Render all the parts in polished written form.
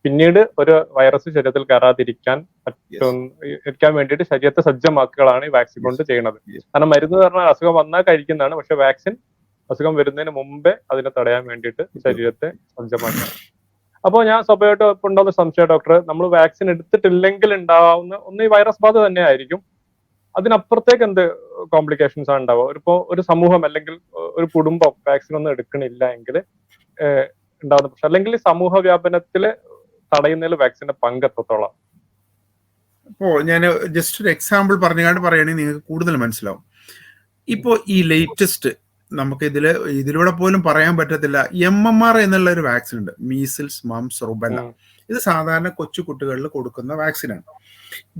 പിന്നീട് ഒരു വൈറസ് ശരീരത്തിൽ കയറാതിരിക്കാൻ ഇരിക്കാൻ വേണ്ടിയിട്ട് ശരീരത്തെ സജ്ജമാക്കുകയാണ് ഈ വാക്സിൻ കൊണ്ട് ചെയ്യുന്നത്. കാരണം മരുന്ന് പറഞ്ഞാൽ അസുഖം വന്നാൽ കഴിക്കുന്നതാണ്, പക്ഷെ വാക്സിൻ അസുഖം വരുന്നതിന് മുമ്പേ അതിനെ തടയാൻ വേണ്ടിയിട്ട് ശരീരത്തെ സജ്ജമാക്കണം. അപ്പോൾ ഞാൻ സ്വാഭാവികമായിട്ട് ഇപ്പൊ ഉണ്ടാകുന്ന സംശയം ഡോക്ടർ, നമ്മൾ വാക്സിൻ എടുത്തിട്ടില്ലെങ്കിൽ ഉണ്ടാവുന്ന ഒന്ന് ഈ വൈറസ് ബാധ തന്നെ ആയിരിക്കും, അതിനപ്പുറത്തേക്ക് എന്ത് കോംപ്ലിക്കേഷൻസ് ആണ് ഉണ്ടാവുക? ഇപ്പോ ഒരു സമൂഹം അല്ലെങ്കിൽ ഒരു കുടുംബം വാക്സിൻ ഒന്നും എടുക്കണില്ല എങ്കിൽ ഉണ്ടാവുന്ന പ്രശ്നം, അല്ലെങ്കിൽ സമൂഹ വ്യാപനത്തില് തടയുന്നതിൽ വാക്സിന്റെ പങ്ക് എത്രത്തോളം? ഇപ്പോ ഞാൻ ജസ്റ്റ് ഒരു എക്സാമ്പിൾ പറഞ്ഞുകൊണ്ട് പറയുകയാണെങ്കിൽ നിങ്ങൾക്ക് കൂടുതൽ മനസ്സിലാവും. ഇപ്പോ ഈ ലേറ്റസ്റ്റ് നമുക്ക് ഇതിലൂടെ പോലും പറയാൻ പറ്റത്തില്ല, MMR എന്നുള്ള ഒരു വാക്സിൻ ഉണ്ട്, മീസിൽസ് മംസ് റുബെല്ല. ഇത് സാധാരണ കൊച്ചു കുട്ടികളിൽ കൊടുക്കുന്ന വാക്സിനാണ്.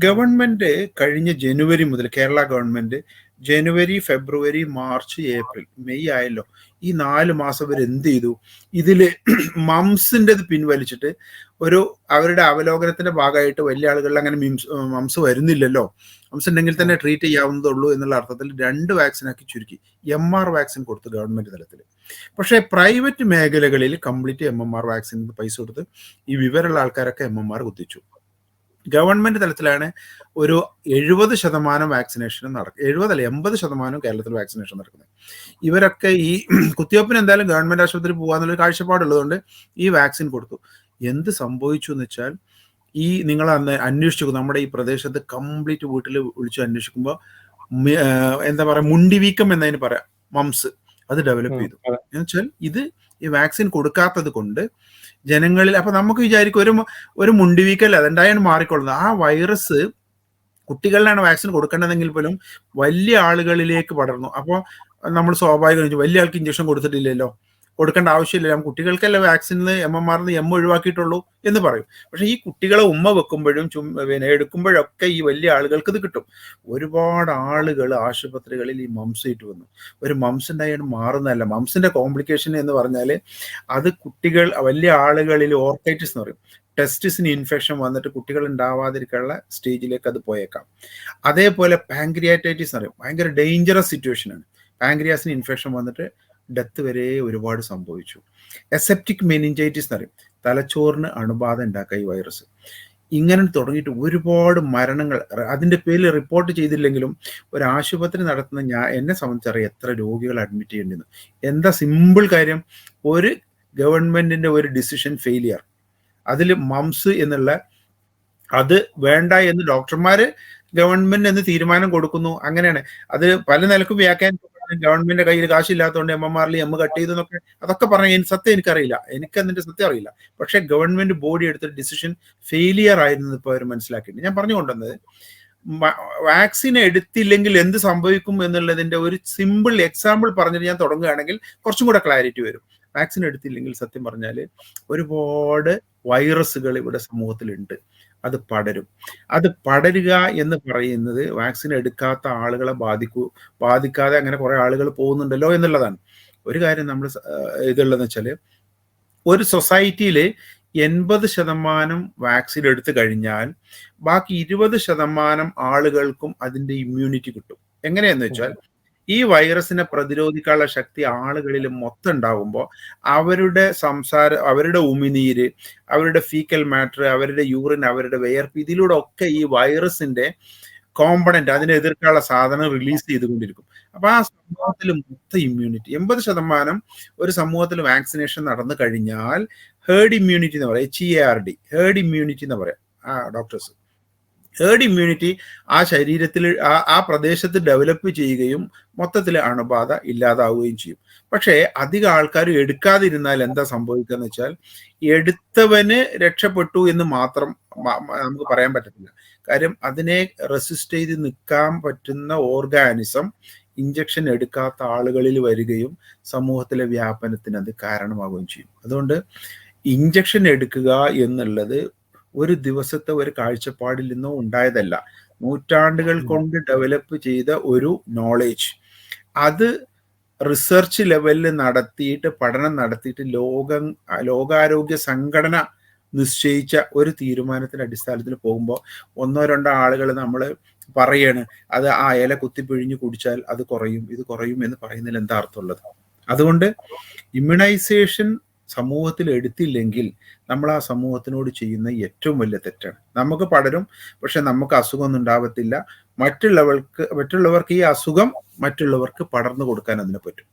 ഗവൺമെന്റ് കഴിഞ്ഞ ജനുവരി മുതൽ, കേരള ഗവൺമെന്റ് ജനുവരി, ഫെബ്രുവരി, മാർച്ച്, ഏപ്രിൽ, മെയ് ആയല്ലോ, ഈ 4 മാസം ഇവർ എന്ത് ചെയ്തു? ഇതില് മംസിന്റെ പിൻവലിച്ചിട്ട് അവരുടെ അവലോകനത്തിന്റെ ഭാഗമായിട്ട് വലിയ ആളുകളിൽ അങ്ങനെ മംസ് വരുന്നില്ലല്ലോ, മംസ് ഉണ്ടെങ്കിൽ തന്നെ ട്രീറ്റ് ചെയ്യാവുന്നതുള്ളൂ എന്നുള്ള അർത്ഥത്തിൽ 2 വാക്സിനാക്കി ചുരുക്കി MR വാക്സിൻ കൊടുത്തു ഗവൺമെന്റ് തലത്തിൽ. പക്ഷേ പ്രൈവറ്റ് മേഖലകളിൽ കംപ്ലീറ്റ് MMR വാക്സിൻ പൈസ കൊടുത്ത് ഈ വിവരമുള്ള ആൾക്കാരൊക്കെ MMR കുത്തിച്ചു. ഗവൺമെന്റ് തലത്തിലാണ് ഒരു 70% വാക്സിനേഷൻ നടക്കുക, 80% കേരളത്തിൽ വാക്സിനേഷൻ നടക്കുന്നത്. ഇവരൊക്കെ ഈ കുത്തിവയ്പ്പിന് എന്തായാലും ഗവൺമെന്റ് ആശുപത്രി പോകാന്നുള്ളൊരു കാഴ്ചപ്പാടുള്ളതുകൊണ്ട് ഈ വാക്സിൻ കൊടുത്തു. എന്ത് സംഭവിച്ചു എന്ന് വെച്ചാൽ, നിങ്ങൾ അന്ന് അന്വേഷിച്ചു, നമ്മുടെ ഈ പ്രദേശത്ത് കംപ്ലീറ്റ് വീട്ടിൽ വിളിച്ചു അന്വേഷിക്കുമ്പോൾ എന്താ പറയാ, മുണ്ടിവീക്കം എന്നതിന് പറയാം, മംസ്, അത് ഡെവലപ്പ് ചെയ്തു. എന്ന് വെച്ചാൽ ഇത് ഈ വാക്സിൻ കൊടുക്കാത്തത് കൊണ്ട് ജനങ്ങളിൽ, അപ്പൊ നമുക്ക് വിചാരിക്കും ഒരു മുണ്ടിവീക്കൽ അതെന്തായാലും മാറിക്കൊള്ളുന്നത്. ആ വൈറസ് കുട്ടികളിലാണ് വാക്സിൻ കൊടുക്കേണ്ടതെങ്കിൽ പോലും വലിയ ആളുകളിലേക്ക് പടർന്നു. അപ്പോൾ നമ്മൾ സ്വാഭാവികം, വലിയ ആൾക്ക് ഇഞ്ചക്ഷൻ കൊടുത്തിട്ടില്ലല്ലോ, കൊടുക്കേണ്ട ആവശ്യമില്ല, കുട്ടികൾക്കല്ല വാക്സിന് MMR M ഒഴിവാക്കിയിട്ടുള്ളൂ എന്ന് പറയും. പക്ഷെ ഈ കുട്ടികളെ ഉമ്മ വെക്കുമ്പോഴും എടുക്കുമ്പോഴൊക്കെ ഈ വലിയ ആളുകൾക്ക് ഇത് കിട്ടും. ഒരുപാട് ആളുകൾ ആശുപത്രികളിൽ ഈ മംസ് ഇട്ട് വന്നു. ഒരു മംസ് ഉണ്ടായിട്ട് മാറുന്നതല്ല. മംസിന്റെ കോംപ്ലിക്കേഷൻ എന്ന് പറഞ്ഞാൽ അത് വലിയ ആളുകളിൽ ഓർക്കൈറ്റിസ് എന്ന് പറയും, ടെസ്റ്റിസിന് ഇൻഫെക്ഷൻ വന്നിട്ട് കുട്ടികൾ ഉണ്ടാവാതിരിക്കാനുള്ള സ്റ്റേജിലേക്ക് അത് പോയേക്കാം. അതേപോലെ പാങ്ക്രിയാറ്റൈറ്റിസ് എന്ന് പറയും, ഭയങ്കര ഡേഞ്ചറസ് സിറ്റുവേഷനാണ്. പാങ്ക്രിയാസിന് ഇൻഫെക്ഷൻ വന്നിട്ട് ഡെത്ത് വരെ ഒരുപാട് സംഭവിച്ചു. എസെപ്റ്റിക് മെനിഞ്ചൈറ്റിസ് എന്ന് പറയും, തലച്ചോറിന് അണുബാധ ഉണ്ടാക്കുക ഈ വൈറസ്. ഇങ്ങനെ തുടങ്ങിയിട്ട് ഒരുപാട് മരണങ്ങൾ അതിന്റെ പേരിൽ റിപ്പോർട്ട് ചെയ്തില്ലെങ്കിലും ഒരു ആശുപത്രി നടത്തുന്ന എന്നെ സംബന്ധിച്ചറിയാം എത്ര രോഗികൾ അഡ്മിറ്റ് ചെയ്യേണ്ടിരുന്നു. എന്താ സിമ്പിൾ കാര്യം, ഒരു ഗവൺമെന്റിന്റെ ഒരു ഡിസിഷൻ ഫെയിലിയർ, അതിൽ മംസ് എന്നുള്ള അത് വേണ്ട എന്ന് ഡോക്ടർമാര് ഗവൺമെന്റ് എന്ന് തീരുമാനം കൊടുക്കുന്നു. അങ്ങനെയാണ് അത് പല നിലക്കും വ്യാഖ്യാനിക്കപ്പെടുന്നത്. ഗവൺമെന്റിന്റെ കയ്യിൽ കാശില്ലാത്തതുകൊണ്ട് MMR M കട്ട് ചെയ്തു എന്നൊക്കെ, അതൊക്കെ പറഞ്ഞ സത്യം എനിക്കറിയില്ല, എനിക്ക് അതിന്റെ സത്യം അറിയില്ല. പക്ഷെ ഗവൺമെന്റ് ബോഡി എടുത്ത ഡിസിഷൻ ഫെയിലിയർ ആയിരുന്നു ഇപ്പോൾ അവർ മനസ്സിലാക്കിയിട്ട്. ഞാൻ പറഞ്ഞു കൊണ്ടുവന്നത്, വാക്സിൻ എടുത്തില്ലെങ്കിൽ എന്ത് സംഭവിക്കും എന്നുള്ളതിന്റെ ഒരു സിമ്പിൾ എക്സാമ്പിൾ പറഞ്ഞിട്ട് ഞാൻ തുടങ്ങുകയാണെങ്കിൽ കുറച്ചും കൂടെ ക്ലാരിറ്റി വരും. വാക്സിൻ എടുത്തില്ലെങ്കിൽ സത്യം പറഞ്ഞാൽ ഒരുപാട് വൈറസുകൾ ഇവിടെ സമൂഹത്തിലുണ്ട്, അത് പടരും. അത് പടരുക എന്ന് പറയുന്നത് വാക്സിൻ എടുക്കാത്ത ആളുകളെ ബാധിക്കാതെ അങ്ങനെ കുറെ ആളുകൾ പോകുന്നുണ്ടല്ലോ എന്നുള്ളതാണ്. ഒരു കാര്യം നമ്മൾ ഇതുള്ളതെന്ന് വെച്ചാൽ, ഒരു സൊസൈറ്റിയിൽ 80% വാക്സിൻ എടുത്തു കഴിഞ്ഞാൽ ബാക്കി 20% ആളുകൾക്കും അതിന്റെ ഇമ്മ്യൂണിറ്റി കിട്ടും. എങ്ങനെയാന്ന് വെച്ചാൽ, ഈ വൈറസിനെ പ്രതിരോധിക്കാനുള്ള ശക്തി ആളുകളിൽ മൊത്തം ഉണ്ടാകുമ്പോൾ അവരുടെ അവരുടെ ഉമിനീര്, അവരുടെ ഫീക്കൽ മാറ്റർ, അവരുടെ യൂറിൻ, അവരുടെ വിയർപ്പ്, ഇതിലൂടെ ഒക്കെ ഈ വൈറസിന്റെ കോമ്പണന്റ്, അതിനെ എതിർക്കാനുള്ള സാധനം റിലീസ് ചെയ്തുകൊണ്ടിരിക്കും. അപ്പൊ ആ സമൂഹത്തിൽ മൊത്തം ഇമ്മ്യൂണിറ്റി 80% ഒരു സമൂഹത്തിൽ വാക്സിനേഷൻ നടന്നു കഴിഞ്ഞാൽ ഹേർഡ് ഇമ്മ്യൂണിറ്റി എന്ന് പറയാം, HEARD, ഹേർഡ് ഇമ്മ്യൂണിറ്റി എന്ന് പറയാം ഡോക്ടേഴ്സ്. ഹേർഡ് ഇമ്മ്യൂണിറ്റി ആ ശരീരത്തിൽ ആ പ്രദേശത്ത് ഡെവലപ്പ് ചെയ്യുകയും മൊത്തത്തിൽ അണുബാധ ഇല്ലാതാവുകയും ചെയ്യും. പക്ഷേ അധികം ആൾക്കാർ എടുക്കാതിരുന്നാൽ എന്താ സംഭവിക്കുക എന്ന് വെച്ചാൽ, എടുത്തവന് രക്ഷപ്പെട്ടു എന്ന് മാത്രം നമുക്ക് പറയാൻ പറ്റത്തില്ല. കാര്യം അതിനെ റെസിസ്റ്റ് ചെയ്ത് നിൽക്കാൻ പറ്റുന്ന ഓർഗാനിസം ഇഞ്ചക്ഷൻ എടുക്കാത്ത ആളുകളിൽ വരികയും സമൂഹത്തിലെ വ്യാപനത്തിന് അത് കാരണമാവുകയും ചെയ്യും. അതുകൊണ്ട് ഇഞ്ചക്ഷൻ എടുക്കുക എന്നുള്ളത് ഒരു ദിവസത്തെ ഒരു കാഴ്ചപ്പാടിൽ നിന്നോ ഉണ്ടായതല്ല, നൂറ്റാണ്ടുകൾ കൊണ്ട് ഡെവലപ്പ് ചെയ്ത ഒരു നോളേജ്. അത് റിസർച്ച് ലെവലിൽ നടത്തിയിട്ട്, പഠനം നടത്തിയിട്ട് ലോകാരോഗ്യ സംഘടന നിശ്ചയിച്ച ഒരു തീരുമാനത്തിന്റെ അടിസ്ഥാനത്തിൽ പോകുമ്പോൾ 1-2 ആളുകൾ നമ്മൾ പറയാണ് അത് ആ ഇല കുത്തിപ്പിഴിഞ്ഞ് കുടിച്ചാൽ അത് കുറയും, ഇത് കുറയും എന്ന് പറയുന്നതിൽ എന്താ അർത്ഥമുള്ളത്? അതുകൊണ്ട് ഇമ്മ്യൂണൈസേഷൻ സമൂഹത്തിൽ എടുത്തില്ലെങ്കിൽ നമ്മൾ ആ സമൂഹത്തിനോട് ചെയ്യുന്ന ഏറ്റവും വലിയ തെറ്റാണ്. നമുക്ക് പടരും, പക്ഷെ നമുക്ക് അസുഖമൊന്നും ഉണ്ടാവത്തില്ല. മറ്റുള്ളവർക്ക് ഈ അസുഖം മറ്റുള്ളവർക്ക് പടർന്നു കൊടുക്കാൻ അതിന് പറ്റും.